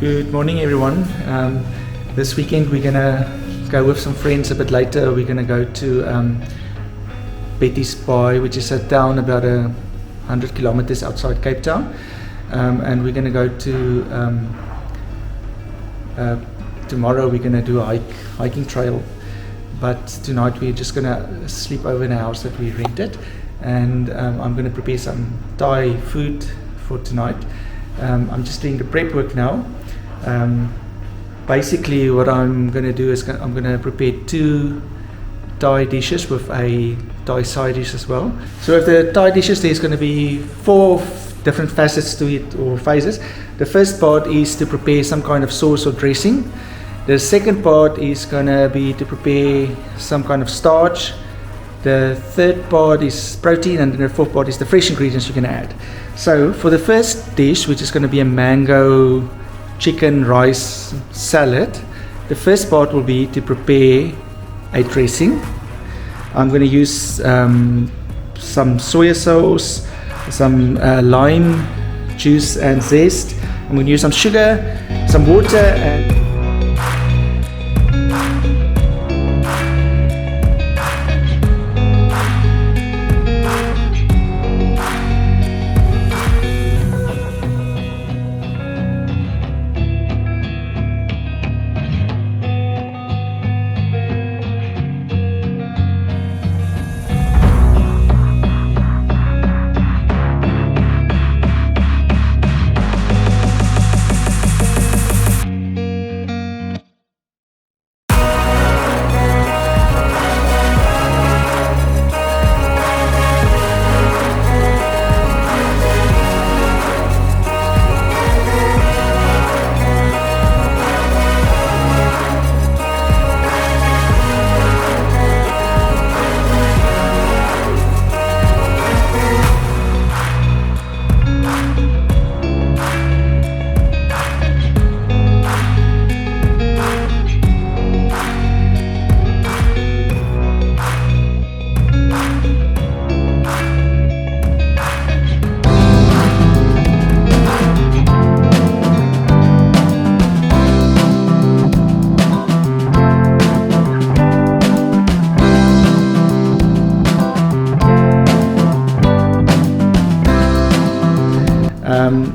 Good morning, everyone. This weekend we're gonna go with some friends a bit later. We're gonna go to Betty's Bay, which is a town about 100 kilometers outside Cape Town, and we're gonna go to tomorrow. We're gonna do a hiking trail, but tonight we're just gonna sleep over in a house that we rented, and I'm gonna prepare some Thai food for tonight. I'm just doing the prep work now. Basically what I'm going to do is I'm going to prepare 2 Thai dishes with a Thai side dish as well. So with the Thai dishes, there's going to be 4 different facets to it, or phases. The first part is to prepare some kind of sauce or dressing. The second part is going to be to prepare some kind of starch. The third part is protein, and then the fourth part is the fresh ingredients you're going to add. So for the first dish, which is going to be a mango chicken rice salad, the first part will be to prepare a dressing. I'm going to use some soya sauce, some lime juice and zest. I'm going to use some sugar, some water, and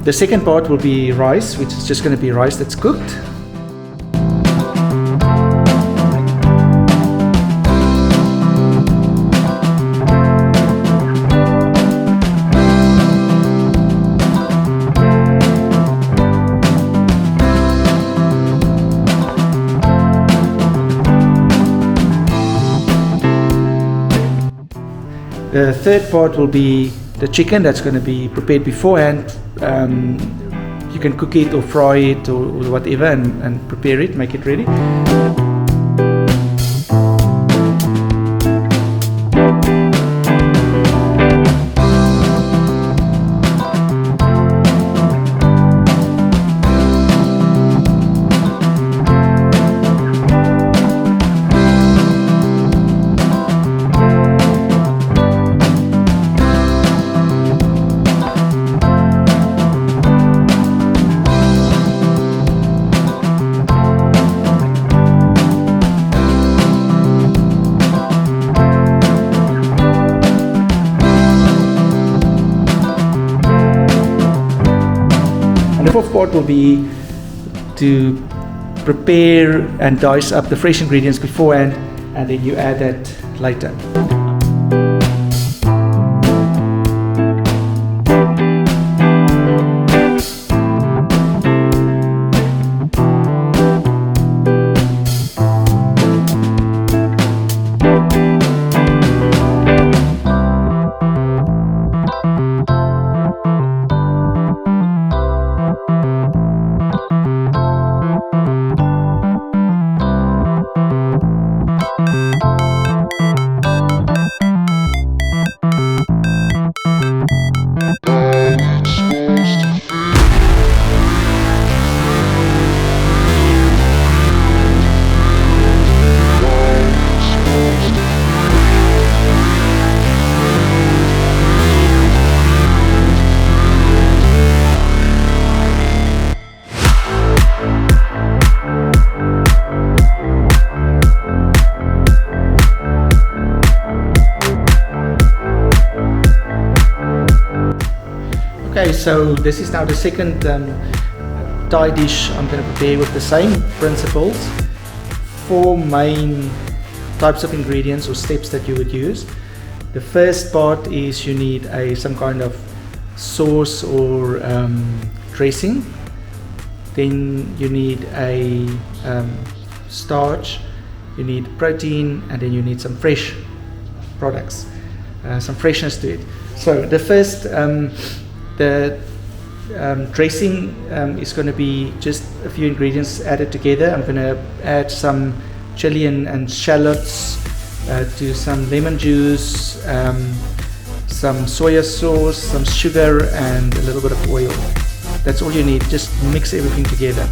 the second part will be rice, which is just going to be rice that's cooked. The third part will be the chicken that's going to be prepared beforehand. You can cook it or fry it or whatever, and prepare it, make it ready. And the fourth part will be to prepare and dice up the fresh ingredients beforehand, and then you add that later. Okay, so this is now the second Thai dish I'm going to prepare with the same principles. 4 main types of ingredients or steps that you would use. The first part is you need some kind of sauce or dressing. Then you need a starch, you need protein, and then you need some fresh products, some freshness to it. So the first, dressing is going to be just a few ingredients added together. I'm going to add some chili and shallots, to some lemon juice, some soya sauce, some sugar, and a little bit of oil. That's all you need. Just mix everything together.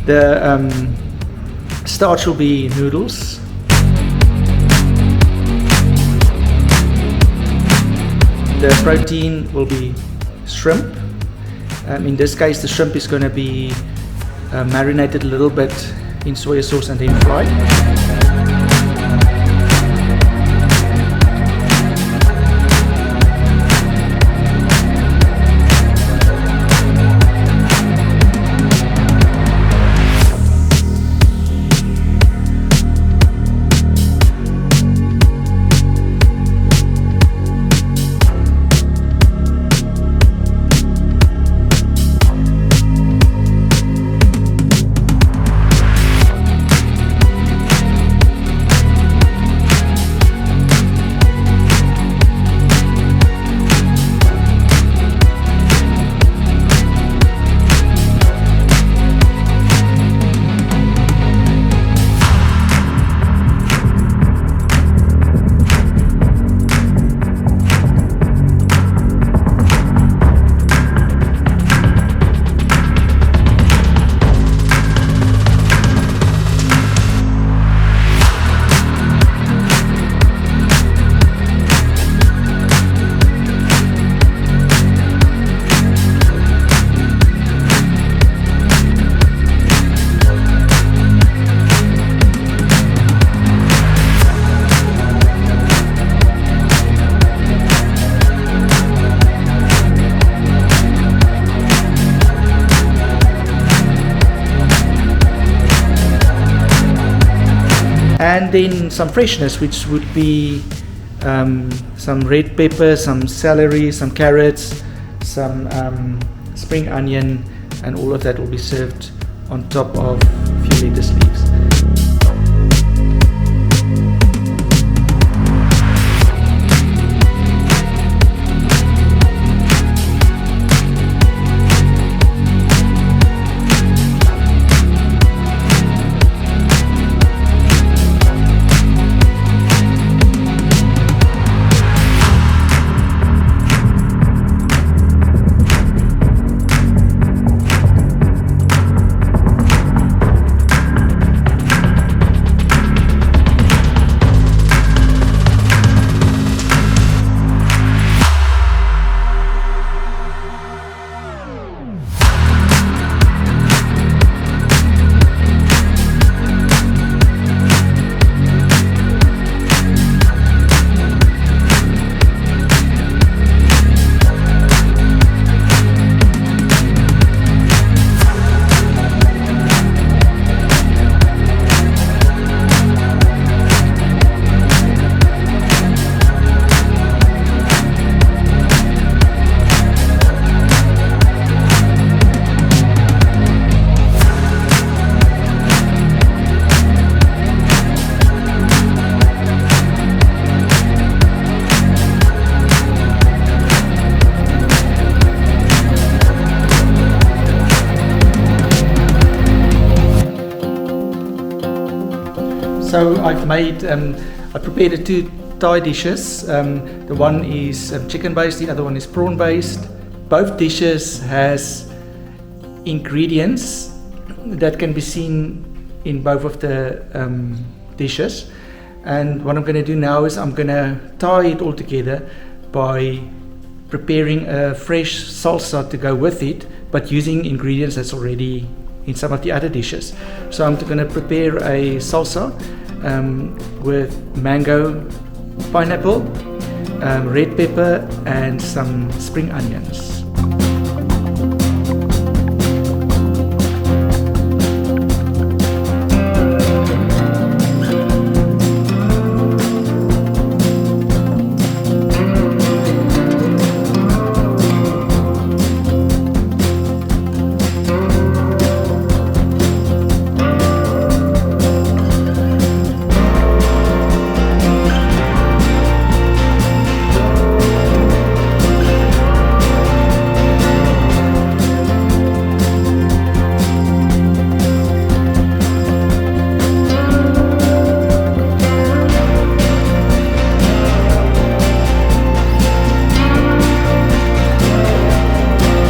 The starch will be noodles. The protein will be shrimp. In this case, the shrimp is going to be marinated a little bit in soy sauce and then fried. And then some freshness, which would be some red pepper, some celery, some carrots, some spring onion, and all of that will be served on top of a few lettuce leaves. So I've made, I prepared the two Thai dishes. The one is chicken based, the other one is prawn based. Both dishes has ingredients that can be seen in both of the dishes. And what I'm going to do now is I'm going to tie it all together by preparing a fresh salsa to go with it, but using ingredients that's already in some of the other dishes. So I'm going to prepare a salsa with mango, pineapple, red pepper and some spring onions.